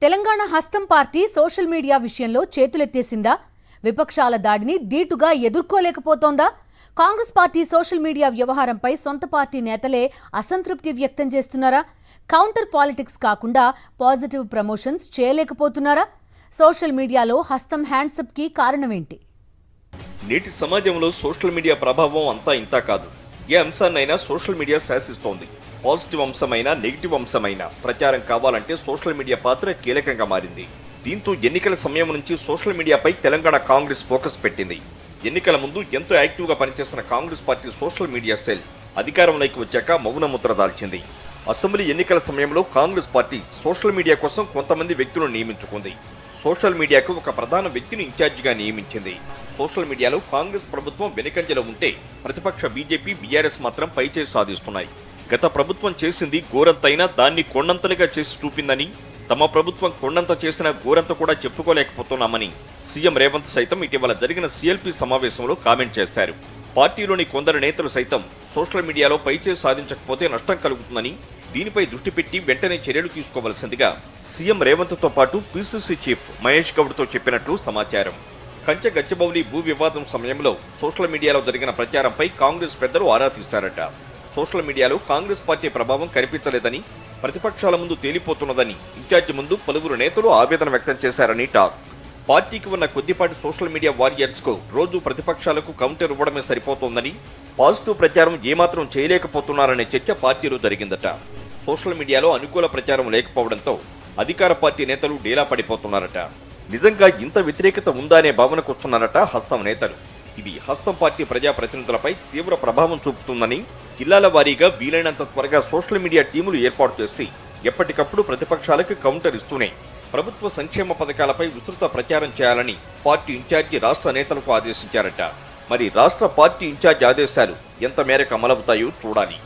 తెలంగాణ హస్తం party social media విషయంలో చేతులెత్తేసిందా? విపక్షాల దాడిని దీటుగా ఎదుర్కోలేకపోతోందా? కాంగ్రెస్ పార్టీ సోషల్ మీడియా వ్యవహారంపై సొంత పార్టీ నేతలే అసంతృప్తి వ్యక్తం చేస్తున్నారా? కౌంటర్ పాలిటిక్స్ కాకుండా పాజిటివ్ ప్రమోషన్స్ చేయలేకపోతున్నారా? సోషల్ మీడియాలో హస్తం హ్యాండ్సప్ కి కారణమేంటి? నేటి సమాజంలో సోషల్ మీడియా ప్రభావం అంతా ఇంతా కాదు. ఏ అంశాన్నైనా సోషల్ మీడియా శాసిస్తోంది. పాజిటివ్ అంశమైనా నెగిటివ్ అంశమైనా ప్రచారం కావాలంటే సోషల్ మీడియా పాత్ర కీలకంగా మారింది. దీంతో ఎన్నికల సమయం నుంచి సోషల్ మీడియాపై తెలంగాణ కాంగ్రెస్ ఫోకస్ పెట్టింది. ఎన్నికల ముందు ఎంతో యాక్టివ్గా పనిచేస్తున్న Congress party social media cell అధికారంలోకి వచ్చాక మౌన ముద్ర దాల్చింది. అసెంబ్లీ ఎన్నికల సమయంలో కాంగ్రెస్ పార్టీ సోషల్ మీడియా కోసం కొంతమంది వ్యక్తులను నియమించుకుంది. సోషల్ మీడియాకు ఒక ప్రధాన వ్యక్తిని ఇన్ఛార్జిగా నియమించింది. సోషల్ మీడియాలో కాంగ్రెస్ ప్రభుత్వం వెనుకంజలో ఉంటే ప్రతిపక్ష బీజేపీ, బీఆర్ఎస్ మాత్రం పైచేయి సాధిస్తున్నాయి. గత ప్రభుత్వం చేసింది గోరంతైనా దాన్ని కొండంతలుగా చేసి చూపిందని, తమ ప్రభుత్వం కొండంత చేసిన గోరంత కూడా చెప్పుకోలేకపోతున్నామని సీఎం రేవంత్ సైతం ఇటీవల జరిగిన సీఎల్పీ సమావేశంలో కామెంట్ చేశారు. పార్టీలోని కొందరు నేతలు సైతం సోషల్ మీడియాలో పైచేయి సాధించకపోతే నష్టం కలుగుతుందని, దీనిపై దృష్టి పెట్టి వెంటనే చర్యలు తీసుకోవలసిందిగా సీఎం రేవంత్తో పాటు పీసీసీ చీఫ్ మహేష్ గౌడ్తో చెప్పినట్లు సమాచారం. కంచె గచ్చిబౌలి భూ వివాదం సమయంలో సోషల్ మీడియాలో జరిగిన ప్రచారంపై కాంగ్రెస్ పెద్దలు ఆరా తీశారట. సోషల్ మీడియాలో కాంగ్రెస్ పార్టీ ప్రభావం కనిపించలేదని, ప్రతిపక్షాల ముందు తేలిపోతున్నదని ఇన్ఛార్జి ముందు పలువురు నేతలు ఆవేదన వ్యక్తం చేశారని టాక్. పార్టీకి ఉన్న కొద్దిపాటి సోషల్ మీడియా వారియర్స్ కు రోజు ప్రతిపక్షాలకు కౌంటర్ ఇవ్వడమే సరిపోతోందని, పాజిటివ్ ప్రచారం ఏమాత్రం చేయలేకపోతున్నారనే చర్చ పార్టీలో జరిగిందట. సోషల్ మీడియాలో అనుకూల ప్రచారం లేకపోవడంతో అధికార పార్టీ నేతలు డేలా పడిపోతున్నారట. నిజంగా ఇంత వ్యతిరేకత ఉందా అనే భావనకు వస్తున్నారట హస్తం నేతలు. ఇది హస్తం పార్టీ ప్రజాప్రతినిధులపై తీవ్ర ప్రభావం చూపుతుందని, జిల్లాల వారీగా వీలైనంత త్వరగా సోషల్ మీడియా టీములు ఏర్పాటు చేసి ఎప్పటికప్పుడు ప్రతిపక్షాలకు కౌంటర్ ఇస్తూనే ప్రభుత్వ సంక్షేమ పథకాలపై విస్తృత ప్రచారం చేయాలని పార్టీ ఇన్ఛార్జి రాష్ట్ర నేతలకు ఆదేశించారట. మరి రాష్ట్ర పార్టీ ఇన్ఛార్జి ఆదేశాలు ఎంత మేరకు అమలవుతాయో చూడాలి.